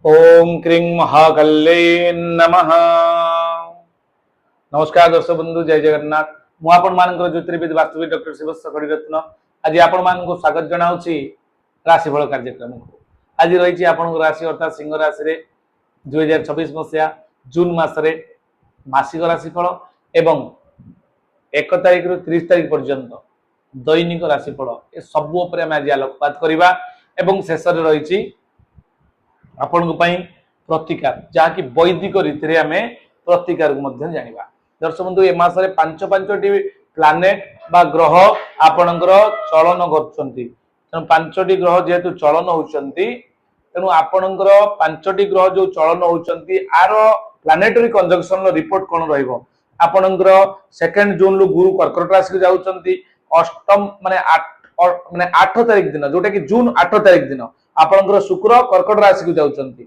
ओम क्रीं महाकल्ले नमः। नमस्कार दर्शक बंधु, जय जगन्नाथ। मु आपण मानकर ज्योतिर्विद वास्तविक डॉक्टर शिवस्व खड़ीरत्न आज आपण मानक स्वागत जनाऊँच राशिफल कार्यक्रम को। आज रही आपण राशि अर्थात सिंह राशि रे 2026 मसीहा जून मासरे मासिक राशिफल एवं 1 तारिख रु 30 तारिख पर्यंत दैनिक राशिफल ए सबु उपरे हम आज आलोकपात करबा एवं शेष रे रही आपण प्रतिकार जहाँकि वैदिक रीति आम प्रतिकार को जाना। दर्शक बंधु ए मासरे पांच पांचटी प्लानेट बा ग्रह आपणकर चलन कर पांचटी ग्रह जेहेतु चलन होती तेणु आपणकर पांचटी ग्रह जो चलन होती आर प्लानेटरी कंजक्शन रिपोर्ट कौन रहा। सेकेंड जून गुरु कर्कट राशि को जाउछंती अष्टम माने 8 तारिख दिन जोटा कि जून 8 तारिख दिन आपणकर शुक्र कर्कट राशि को जाउछंती।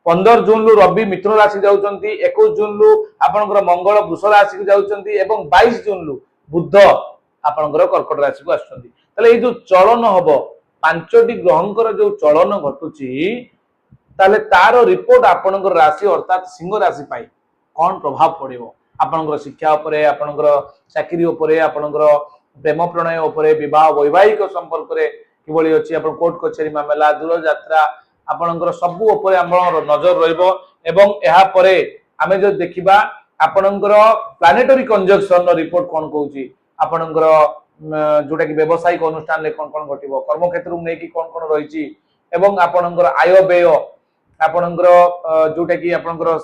15 जून रवि मिथुन राशि जाउछंती। 21 जून आपणकर मंगल वृष राशि को जाउछंती एवं 22 जून बुध आपणकर कर्कट राशि को आछंती। तले ए जो चलन हबो पांचटी ग्रहंकर जो चलन घटुची ताले तार रिपोर्ट आपणकर राशि अर्थात सिंह राशि पाई कोन प्रभाव पड़िबो आपणकर शिक्षा उपरे, आपणकर चाकरी उपरे, आपणकर प्रेम प्रणय उपरे, विवाह वैवाहिक संपर्क रे किबळी अछि, आपण कोर्ट कचेरी मामला दूर यात्रा आपणकर सबु उपरे हमर नजर रहइबो। एवं एहा परे आमे जो देखिबा आपणकर प्लानेटरी कंजक्शन रिपोर्ट कोन कहूची आपणकर जोटा कि व्यवसायिक अनुष्ठान ले कोन कोन घटिबो, कर्म क्षेत्र में कि कोन कोन रहिची एवं आपणकर आय व्यय आपणकर जोटा कि आपणकर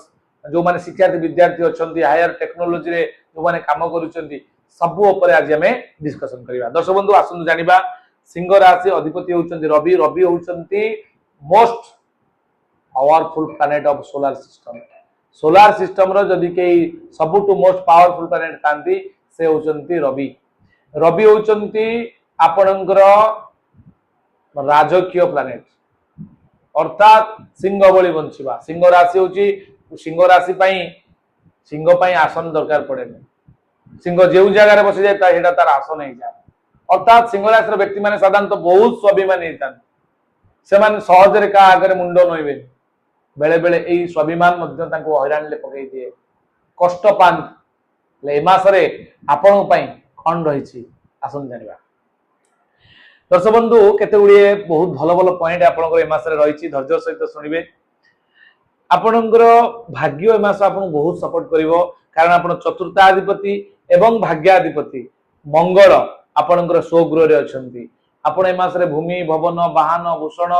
जो माने शिक्षार्थी विद्यार्थी अछंती हायर टेक्नोलॉजी रे जो माने काम करूचंती सबु ऊपर आज हमें डिस्कशन करिबा। दर्शक बंधु आसनु जानिबा सिंह राशि अधिपति होउचंती रवि। रवि होउचंती most powerful planet of solar system. Solar system रो जदी के सबुटु मोस्ट पावरफुल प्लैनेट थांती से होउचंती रवि। रवि होउचंती आपणकर राजकीय प्लैनेट अर्थात सिंह बळी बंचिबा। सिंह राशि होउची सिंह राशि पई सिंह पई आसन दरकार पड़े। सिंह जो जगह बसी जाए सेटा तार आसन ही जाए अर्थात सिंह राशि व्यक्ति माने साधारणतः बहुत स्वाभिमानी होता से सहजरे का आगे मुंड नईबे बेले बेले यही स्वाभिमान हैरान ले पकई दिए कष्ट पाते। ए मासरे आपण कौन रही आसन जाना। दर्शक बंधु केते गुड़िए बहुत भल भल पॉइंट आपंकर ए मासरे रही धैर्य सहित शुणिबे। आपणकर भाग्य ए मास आपन बहुत सपोर्ट करिवो कारण आपण चतुर्थाधिपति एवं भाग्याधिपति मंगल आपणकर स्वगृह रे अछंती। आपण ए मासरे भूमि भवन वाहन भूषण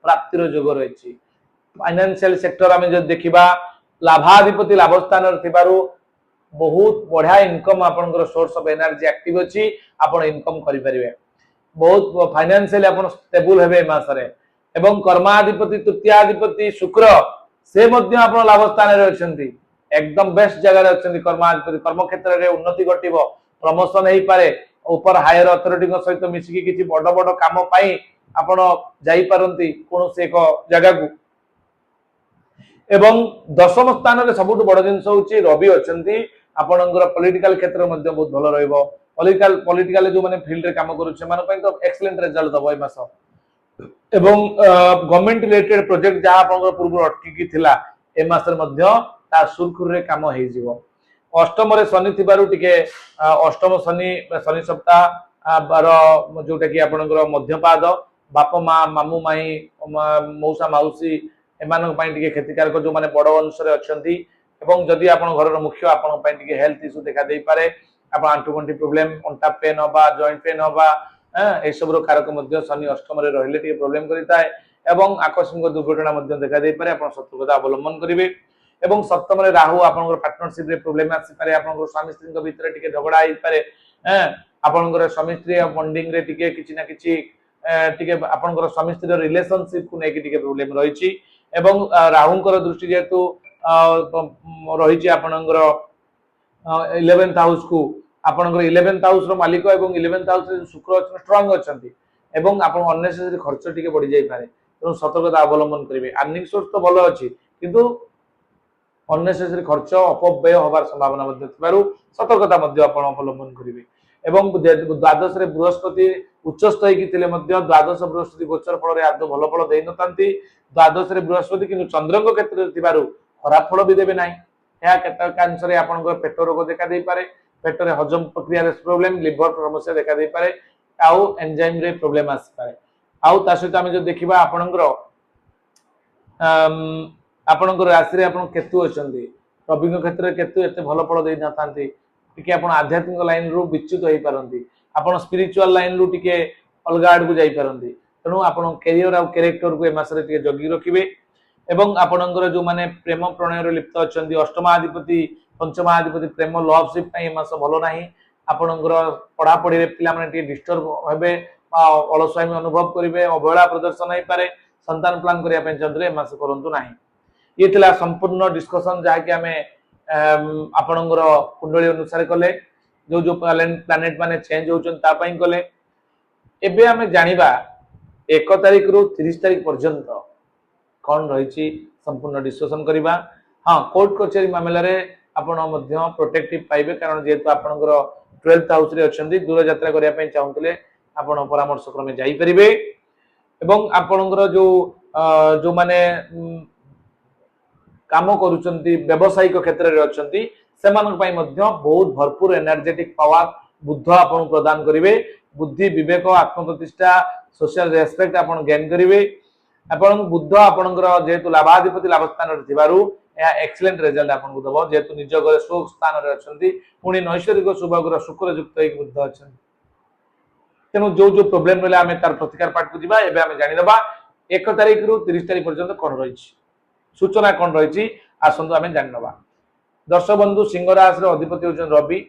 प्राप्तिर योग रही। फाइनेंशियल सेक्टर आम जो देखा लाभाधिपति लाभ स्थान बहुत बढ़िया इनकम आपणकर सोर्स ऑफ एनर्जी एक्टिव अच्छी आपण इनकम करें बहुत फाइनेंशियली आप स्टेबल हेबे मासरे। एवं कर्माधिपति तृतीयाधिपति शुक्र से आप लाभ स्थान अच्छी एकदम बेस्ट जगह अच्छी। कर्माधिपति कर्म क्षेत्र में उन्नति घटिबो प्रमोशन हो पारे ऊपर हायर अथॉरिटी सहित मिसिकी किछि बड़ बड़ काम पाई आपण जाई पारंती कौन से एक जगह को। एवं दशम स्थान में सबुठ बड़ जिनस होची रवि अछंती आपणकर पॉलिटिकल क्षेत्र में बहुत भल रहइबो। पॉलिटिकल जो माने फील्ड रे काम करू सेमान पई तो एक्सीलेंट रिजल्ट दबो ए मास। एवं गवर्नमेंट रिलेटेड प्रोजेक्ट जहां आपणकर पूर्व अटकी की थिला ए मास रे मध्य ता सुरखुर रे काम हे जिवो। अष्टम रे शनि थिबारु टिके अष्टम शनि शनि सप्ताह बार जोटा कि आपणकर मध्यपाद बाप माँ मामू माई मौसा माउसी एमान टिके क्षतिकारक जो माने बड़ अंश रे अछंती। एवं जदि आपण घर मुख्य आपण पई टिके हेल्थ इश्यू देखा दे पारे आपण आंटुगंठी प्रॉब्लम अंटा पेन होबा जॉइंट पेन होबा ए सब रो कारक मध्य शनि अष्टम रे रहिले टिके प्रॉब्लम करिताय। एवं आकस्मिक दुर्घटना मध्य देखा दे पारे आपण सतर्कता अवलंबन करिवे। एवं सप्तम रे राहु आपनकर पार्टनरशिप रे प्रॉब्लम आसी पारे आपनकर स्वामी स्त्री के भीतर टिके झगड़ा आइ पारे आपनकर स्वामी स्त्री बॉन्डिंग रे टिके किछि ना किछि टिके आपनकर स्वामी स्त्री रिलेशनशिप को नेकी टिके प्रॉब्लम रहिछि। एवं राहुंकर दृष्टि जेतु रहिछि आपनकर 11th हाउस को आपनकर 11th हाउस रो मालिक एवं 11th हाउस रे शुक्र स्ट्रांग अछंती एवं आपन अननेसेसरी खर्च टिके बढ़ी जाई पारे तेणु सतर्कता अवलंबन करिवे। अर्निंग सोर्स तो भलो अछि किंतु अननेसेसरी खर्च अपव्यय होबार संभावना मध्य थिबारु सतर्कता मध्य आपण अवलंबन करिवे। ଏବଂ ଦ୍ୱାଦଶ ରେ ବୃହସ୍ପତି ଉଚ୍ଚସ୍ଥ ହେଇକି ଥିଲେ ମଧ୍ୟ ଦ୍ୱାଦଶ ବୃହସ୍ପତି ଗୋଚର ଫଳରେ ଆଦୌ ଭଲ ଫଳ ଦେଇନଥାନ୍ତି। ଦ୍ୱାଦଶ ରେ ବୃହସ୍ପତି କିନ୍ତୁ ଚନ୍ଦ୍ରଙ୍କ କ୍ଷେତ୍ରରେ ଥିବାରୁ ଖରାପ ଫଳ ବି ଦେବେ ନାହିଁ। ଏହା କେତେକାଂଶରେ ଆପଣଙ୍କର ପେଟ ରୋଗ ଦେଖା ଦେଇପାରେ, ପେଟରେ ହଜମ ପ୍ରକ୍ରିୟାରେ ପ୍ରୋବ୍ଲେମ, ଲିଭର ସମସ୍ୟା ଦେଖା ଦେଇପାରେ, ଆଉ ଏନଜାଇମ ରେ ପ୍ରୋବ୍ଲେମ ଆସିପାରେ। ଆଉ ତା ସହିତ ଆମେ ଯଦି ଦେଖିବା ଆପଣଙ୍କର ଆପଣଙ୍କର ରାଶିରେ ଆପଣ କେତୁ ଅଛନ୍ତି, ରବିଙ୍କ କ୍ଷେତ୍ରରେ କେତୁ ଏତେ ଭଲ ଫଳ ଦେଇନଥାନ୍ତି। ଟିକେ ଆପଣ ଆଧ୍ୟାତ୍ମିକ ଲାଇନ ରୁ ବିଚ୍ୟୁତ ହେଇପାରନ୍ତି, ଆପଣ ସ୍ପିରିଚୁଆଲ ଲାଇନ ରୁ ଟିକେ ଅଲଗା ଆଡକୁ ଯାଇପାରନ୍ତି। ତେଣୁ ଆପଣ କ୍ୟାରିୟର ଆଉ କ୍ୟାରେକ୍ଟରକୁ ଏ ମାସରେ ଟିକେ ଜଗି ରଖିବେ। ଏବଂ ଆପଣଙ୍କର ଯୋଉମାନେ ପ୍ରେମ ପ୍ରଣୟରେ ଲିପ୍ତ ଅଛନ୍ତି, ଅଷ୍ଟମାଧିପତି ପଞ୍ଚମାଧିପତି ପ୍ରେମ ଲଭସିପ ପାଇଁ ଏ ମାସ ଭଲ ନାହିଁ। ଆପଣଙ୍କର ପଢାପଢିରେ ପିଲାମାନେ ଟିକେ ଡିଷ୍ଟର୍ବ ହେବେ, ଅଳସୁଆମୀ ଅନୁଭବ କରିବେ, ଅବହେଳା ପ୍ରଦର୍ଶନ ହେଇପାରେ। ସନ୍ତାନ ପ୍ଲାନ କରିବା ପାଇଁ ଚାହୁଁଥିଲେ ଏ ମାସ କରନ୍ତୁ ନାହିଁ। ଇଏ ଥିଲା ସମ୍ପୂର୍ଣ୍ଣ ଡିସ୍କସନ ଯାହାକି ଆମେ ଆପଣଙ୍କର କୁଣ୍ଡଳୀ ଅନୁସାରେ କଲେ, ଯୋଉ ଯୋଉ ପ୍ଲାନେଟ ମାନେ ଚେଞ୍ଜ ହଉଛନ୍ତି ତା ପାଇଁ କଲେ। ଏବେ ଆମେ ଜାଣିବା 1 ତାରିଖରୁ 30 ତାରିଖ ପର୍ଯ୍ୟନ୍ତ କଣ ରହିଛି ସମ୍ପୂର୍ଣ୍ଣ ଡିସ୍କସନ କରିବା। ହଁ, କୋର୍ଟ କଚେରୀ ମାମଲାରେ ଆପଣ ମଧ୍ୟ ପ୍ରୋଟେକ୍ଟିଭ ପାଇବେ, କାରଣ ଯେହେତୁ ଆପଣଙ୍କର 12th ହାଉସ ରେ ଅଛନ୍ତି, ଦୂର ଯାତ୍ରା କରିବା ପାଇଁ ଚାହୁଁଥିଲେ ଆପଣ ପରାମର୍ଶ କ୍ରମେ ଯାଇପାରିବେ। ଏବଂ ଆପଣଙ୍କର ଯୋଉମାନେ କାମ କରୁଛନ୍ତି, ବ୍ୟବସାୟିକ କ୍ଷେତ୍ରରେ ଅଛନ୍ତି, ସେମାନଙ୍କ ପାଇଁ ମଧ୍ୟ ବହୁତ ଭରପୁର ଏନର୍ଜେଟିକ ପାୱାର ବୁଦ୍ଧ ଆପଣଙ୍କୁ ପ୍ରଦାନ କରିବେ। ବୁଦ୍ଧି, ବିବେକ, ଆତ୍ମପ୍ରତିଷ୍ଠା, ସୋସିଆଲ ରେସପେକ୍ଟ ଆପଣ ଗେନ୍ କରିବେ। ଆପଣ ବୁଦ୍ଧ ଆପଣଙ୍କର ଯେହେତୁ ଲାଭାଧିପତି ଲାଭ ସ୍ଥାନରେ ଥିବାରୁ ଏହା ଏକ୍ସେଲେଣ୍ଟ ରେଜଲ୍ଟ ଆପଣଙ୍କୁ ଦେବ। ଯେହେତୁ ନିଜ ଘରେ ସୁଖ ସ୍ଥାନରେ ଅଛନ୍ତି, ପୁଣି ନୈସର୍ଗିକ ଶୁଭଗ୍ରହ ଶୁକ୍ର ଯୁକ୍ତ ହେଇକି ବୁଦ୍ଧ ଅଛନ୍ତି। ତେଣୁ ଯୋଉ ଯୋଉ ପ୍ରୋବ୍ଲେମ ରହିଲା ଆମେ ତାର ପ୍ରତିକାର ପାଠକୁ ଯିବା। ଏବେ ଆମେ ଜାଣିଦେବା 1 ତାରିଖରୁ 30 ତାରିଖ ପର୍ଯ୍ୟନ୍ତ କଣ ରହିଛି, ସୂଚନା କଣ ରହିଛି, ଆସନ୍ତୁ ଆମେ ଜାଣିନେବା। ଦର୍ଶକ ବନ୍ଧୁ, ସିଂହ ରାଶିର ଅଧିପତି ହେଉଛନ୍ତି ରବି।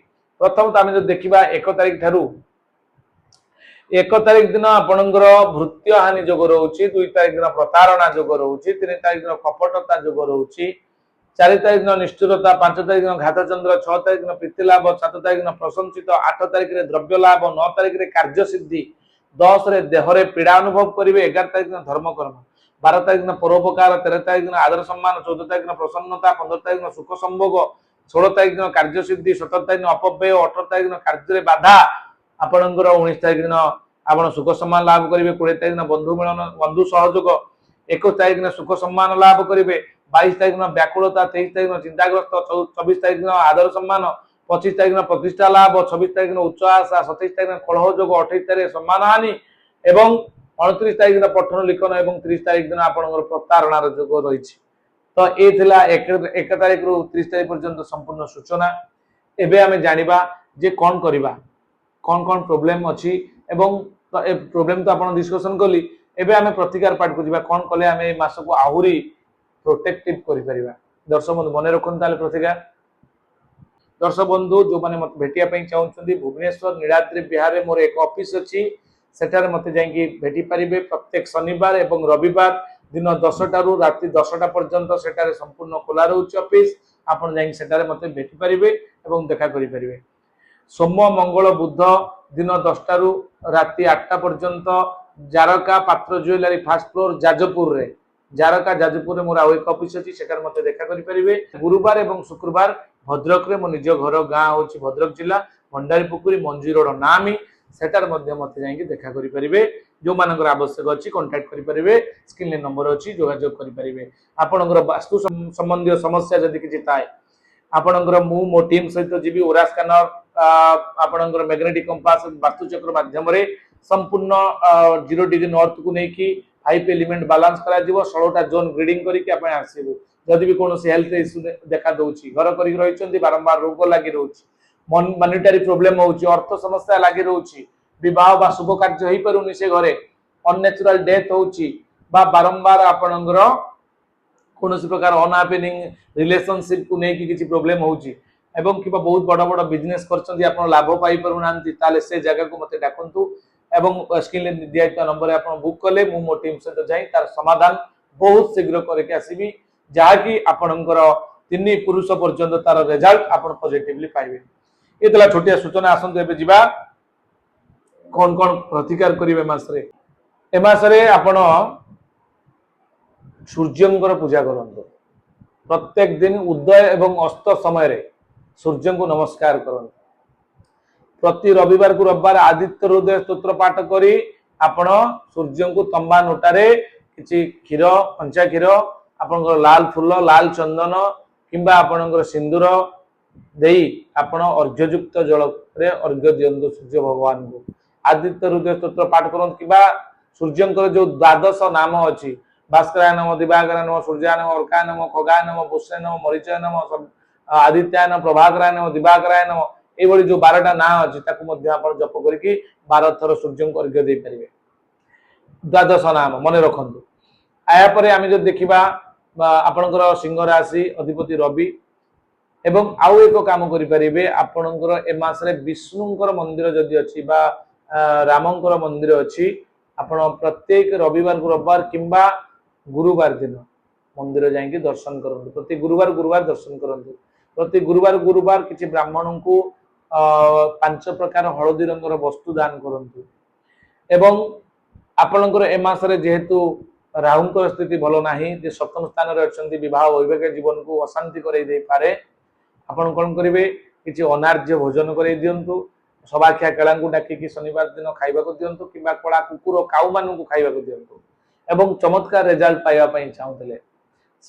ପ୍ରଥମତଃ ଆମେ ଯଦି ଦେଖିବା 1 ତାରିଖ ଠାରୁ 1 ତାରିଖ ଦିନ ଆପଣଙ୍କର ଭୃତ୍ୟ ହାନି ଯୋଗ ରହୁଛି, 2 ତାରିଖ ଦିନ ପ୍ରତାରଣା ଯୋଗ ରହୁଛି, 3 ତାରିଖ ଦିନ କପଟତା ଯୋଗ ରହୁଛି, 4 ତାରିଖ ଦିନ ନିଷ୍ଠୁରତା, 5 ତାରିଖ ଦିନ ଘାତଚନ୍ଦ୍ର, 6 ତାରିଖ ଦିନ ପ୍ରୀତି ଲାଭ, 7 ତାରିଖ ଦିନ ପ୍ରଶଂସିତ, 8 ତାରିଖରେ ଦ୍ରବ୍ୟ ଲାଭ, 9 ତାରିଖରେ କାର୍ଯ୍ୟ ସିଦ୍ଧି, 10 ରେ ଦେହରେ ପୀଡ଼ା ଅନୁଭବ କରିବେ, 11 ତାରିଖ ଦିନ ଧର୍ମକର୍ମ, 12 ତାରିଖ ଦିନ ପରୋପକାର, 13 ତାରିଖ ଦିନ ଆଦର ସମ୍ମାନ, 14 ତାରିଖ ଦିନ ପ୍ରସନ୍ନତା, 15 ତାରିଖ ଦିନ ସୁଖ ସମ୍ଭୋଗ, 16 ତାରିଖ ଦିନ କାର୍ଯ୍ୟ ସିଦ୍ଧି, 17 ତାରିଖ ଦିନ ଅପବ୍ୟୟ, 18 ତାରିଖ ଦିନ କାର୍ଯ୍ୟରେ ବାଧା ଆପଣଙ୍କର, 19 ତାରିଖ ଦିନ ଆପଣ ସୁଖ ସମ୍ମାନ ଲାଭ କରିବେ, 20 ତାରିଖ ଦିନ ବନ୍ଧୁ ମିଳନ, ବନ୍ଧୁ ସହଯୋଗ, 21 ତାରିଖ ଦିନ ସୁଖ ସମ୍ମାନ ଲାଭ କରିବେ, 22 ତାରିଖ ଦିନ ବ୍ୟାକୁଳତା, 23 ତାରିଖ ଦିନ ଚିନ୍ତାଗ୍ରସ୍ତ, 24 ତାରିଖ ଦିନ ଆଦର ସମ୍ମାନ, 25 ତାରିଖ ଦିନ ପ୍ରତିଷ୍ଠା ଲାଭ, 26 ତାରିଖ ଦିନ ଉଚ୍ଚ ଆଶା, 27 ତାରିଖ ଦିନ କଳହ ଯୋଗ, 28 ତାରିଖ ସମ୍ମାନ ହାନି ଏବଂ 29 ତାରିଖ ଦିନ ପଠନ ଲିଖନ ଏବଂ 30 ତାରିଖ ଦିନ ଆପଣଙ୍କର ପ୍ରତାରଣାର ଯୋଗ ରହିଛି। ତ ଏ ଥିଲା 1 ତାରିଖରୁ 30 ତାରିଖ ପର୍ଯ୍ୟନ୍ତ ସମ୍ପୂର୍ଣ୍ଣ ସୂଚନା। ଏବେ ଆମେ ଜାଣିବା ଯେ କଣ କରିବା, କଣ କଣ ପ୍ରୋବ୍ଲେମ ଅଛି ଏବଂ ଏ ପ୍ରୋବ୍ଲେମ ତ ଆପଣ ଡିସ୍କସନ କଲି। ଏବେ ଆମେ ପ୍ରତିକାର ପାଠକୁ ଯିବା, କଣ କଲେ ଆମେ ଏ ମାସକୁ ଆହୁରି ପ୍ରୋଟେକ୍ଟିଭ କରିପାରିବା। ଦର୍ଶକ ବନ୍ଧୁ ମନେ ରଖନ୍ତୁ ତାହେଲେ ପ୍ରତିକାର। ଦର୍ଶକ ବନ୍ଧୁ, ଯୋଉମାନେ ମତେ ଭେଟିବା ପାଇଁ ଚାହୁଁଛନ୍ତି, ଭୁବନେଶ୍ୱର ନୀଳାଦ୍ରି ବିହାରରେ ମୋର ଏକ ଅଫିସ ଅଛି, ସେଠାରେ ମତେ ଯାଇକି ଭେଟି ପାରିବେ। ପ୍ରତ୍ୟେକ ଶନିବାର ଏବଂ ରବିବାର ଦିନ 10ଟାରୁ ରାତି 10ଟା ପର୍ଯ୍ୟନ୍ତ ସେଠାରେ ସମ୍ପୂର୍ଣ୍ଣ ଖୋଲା ରହୁଛି ଅଫିସ। ଆପଣ ଯାଇକି ସେଠାରେ ମତେ ଭେଟି ପାରିବେ ଏବଂ ଦେଖା କରିପାରିବେ। ସୋମ, ମଙ୍ଗଳ, ବୁଧ ଦିନ 10ଟାରୁ ରାତି 8ଟା ପର୍ଯ୍ୟନ୍ତ ଜାରକା ପାତ୍ର ଜୁଏଲାରୀ ଫାର୍ଷ୍ଟ ଫ୍ଲୋର ଯାଜପୁରରେ, ଜାରକା ଯାଜପୁରରେ ମୋର ଆଉ ଏକ ଅଫିସ ଅଛି, ସେଠାରେ ମତେ ଦେଖା କରିପାରିବେ। ଗୁରୁବାର ଏବଂ ଶୁକ୍ରବାର ଭଦ୍ରକରେ, ମୋ ନିଜ ଘର ଗାଁ ହଉଛି ଭଦ୍ରକ ଜିଲ୍ଲା ଭଣ୍ଡାରୀ ପୋଖରୀ ମଞ୍ଜି ରୋଡ ନାମି, ସେଠାରେ ମଧ୍ୟ ମତେ ଯାଇକି ଦେଖା କରିପାରିବେ। ଯୋଉମାନଙ୍କର ଆବଶ୍ୟକ ଅଛି କଣ୍ଟାକ୍ଟ କରିପାରିବେ, ସ୍କ୍ରିନରେ ନମ୍ବର ଅଛି, ଯୋଗାଯୋଗ କରିପାରିବେ। ଆପଣଙ୍କର ବାସ୍ତୁ ସମ୍ବନ୍ଧୀୟ ସମସ୍ୟା ଯଦି କିଛି ଥାଏ, ଆପଣଙ୍କର ମୁଁ ମୋ ଟିମ୍ ସହିତ ଯିବି। ଓରା ସ୍କାନର, ଆପଣଙ୍କର ମ୍ୟାଗ୍ନେଟିକ କମ୍ପାସ, ବାସ୍ତୁଚକ୍ର ମାଧ୍ୟମରେ ସମ୍ପୂର୍ଣ୍ଣ 0 ଡିଗ୍ରୀ ନର୍ଥକୁ ନେଇକି 5 ଏଲିମେଣ୍ଟ ବାଲାନ୍ସ କରାଯିବ। 16ଟା ଜୋନ୍ ଗ୍ରିଡିଂ କରିକି ଆପଣ ଆସିବୁ। ଯଦି ବି କୌଣସି ହେଲ୍ଥ ଇସ୍ୟୁ ଦେଖା ଦଉଛି, ଘର କରିକି ରହିଛନ୍ତି, ବାରମ୍ବାର ରୋଗ ଲାଗି ରହୁଛି, ମନିଟାରୀ ପ୍ରୋବ୍ଲେମ ହଉଛି, ଅର୍ଥ ସମସ୍ୟା ଲାଗି ରହୁଛି, ବିବାହ ବା ଶୁଭ କାର୍ଯ୍ୟ ହେଇପାରୁନି ସେ ଘରେ, ଅନନ୍ୟାଚୁରାଲ ଡେଥ ହଉଛି ବା ବାରମ୍ବାର ଆପଣଙ୍କର କୌଣସି ପ୍ରକାର ଅନହ୍ୟାପେନିଂ ରିଲେସନସିପ କୁ ନେଇକି କିଛି ପ୍ରୋବ୍ଲେମ ହଉଛି ଏବଂ କିମ୍ବା ବହୁତ ବଡ ବଡ ବିଜନେସ କରିଛନ୍ତି, ଆପଣ ଲାଭ ପାଇପାରୁନାହାନ୍ତି, ତାହେଲେ ସେ ଜାଗାକୁ ମତେ ଡାକନ୍ତୁ ଏବଂ ସ୍କ୍ରିନରେ ଦିଆଯାଇଥିବା ନମ୍ବରରେ ଆପଣ ବୁକ୍ କଲେ ମୁଁ ମୋ ଟିମ୍ ସହିତ ଯାଇ ତାର ସମାଧାନ ବହୁତ ଶୀଘ୍ର କରିକି ଆସିବି, ଯାହାକି ଆପଣଙ୍କର 3 ପୁରୁଷ ପର୍ଯ୍ୟନ୍ତ ତାର ରେଜଲ୍ଟ ଆପଣ ପଜିଟିଭଲି ପାଇବେ। ଏ ଥିଲା ଛୋଟିଆ ସୂଚନା। ଆସନ୍ତୁ ଏବେ ଯିବା କଣ କଣ ପ୍ରତିକାର କରିବେ ମାସରେ। ଏ ମାସରେ ଆପଣ ସୂର୍ଯ୍ୟଙ୍କର ପୂଜା କରନ୍ତୁ। ପ୍ରତ୍ୟେକ ଦିନ ଉଦୟ ଏବଂ ଅସ୍ତ ସମୟରେ ସୂର୍ଯ୍ୟଙ୍କୁ ନମସ୍କାର କରନ୍ତୁ। प्रति रविवार को रविवार आदित्य हृदय स्तोत्र पाठ करी आपण सूर्य को तंबा नोटारे किछि क्षीर कंचा क्षीर आपण लाल फूल लाल चंदन किंबा आपण सिंदूर देई आपण अर्घ्ययुक्त जल रे अर्घ्य दियंतु सूर्य भगवान को आदित्य हृदय स्तोत्र पाठ करन किबा सूर्यंकर जो द्वादश नाम अछि भास्कराय नमः दिवाकराय नमः सूर्याय नमः अर्काय नमः खगाय नमः पुष्याय नमः मरीचाय नमः आदित्याय नमः प्रभाकराय नमः दिवाकराय नमः ए भली जो 12टा ना अछि ताकू मध्ये आपण जप करके 12 थर सूर्य को अर्घ्य दे परिबे द्वादश नाम मन रखंतु आया परे आमे जो देखिबा आपनकर सिंह राशि अधिपति रवि एवं आउ एक काम करि परिबे आपनकर ए मासरे विष्णुंकर मंदिर जदि अछि बा रामंकर मंदिर अछि आपण प्रत्येक रविवार को रविवार किंबा गुरुवार दिन मंदिर जाइए दर्शन करंतु प्रति गुरुवार दर्शन करंतु प्रति गुरुवार किसी ब्राह्मण को 5 प्रकार हलदी रंगर वस्तु दान करंतु एवं आपणकर ए मासरे जेहेतु राहुंकर स्थिति भलो नाही जे सप्तम स्थान रे अछंती विवाह वैवाहिक जीवन को अशांति करई दे पारे आपण कोन करिवे किछि अनार्य भोजन करई दियंतु सबाख्या केला को डाकी शनिवार दिन खाइबा को दियंतु किबा कळा कुकुर काउ मानु को खाइबा को दियंतु एवं चमत्कार रिजल्ट पाइबा पई चाहुतले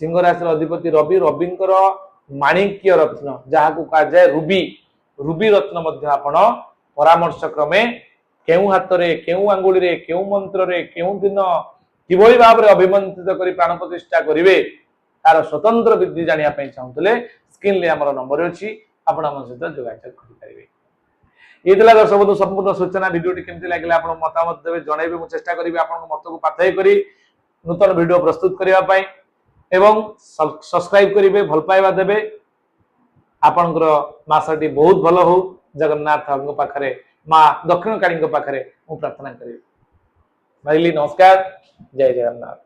सिंह राशि अधिपति रवि रविंकर माणिक्य रत्न जहा को कहा जाय रुबी रत्न मध्ये आपण परामर्श क्रमे केउ हाथ रे केउ अंगुली रे केउ मंत्र रे केउ दिन किभଳି भाबरे अभिमंत्रित करी प्राण प्रतिष्ठा करिवे तार स्वतंत्र विधि जानिया पई चाहुतले स्क्रीन ले हमर नंबर अछि आपण हम सहित जोगाजोग करि परिवे ये दिला दर्शक बंधु संपूर्ण सूचना वीडियो केमती लागले आपण मतामत देबे जणाइबे मु चेष्टा करिवे आपण मत को पाथय करी नूतन वीडियो प्रस्तुत करिवा पई एवं सब्सक्राइब करिवे भल पाइबा देबे आपनकर मासटी बहुत भलो हो जगन्नाथ पाखरे मां दक्षिण काली पाखरे मु प्रार्थना करिवे भाईली नमस्कार जय जगन्नाथ।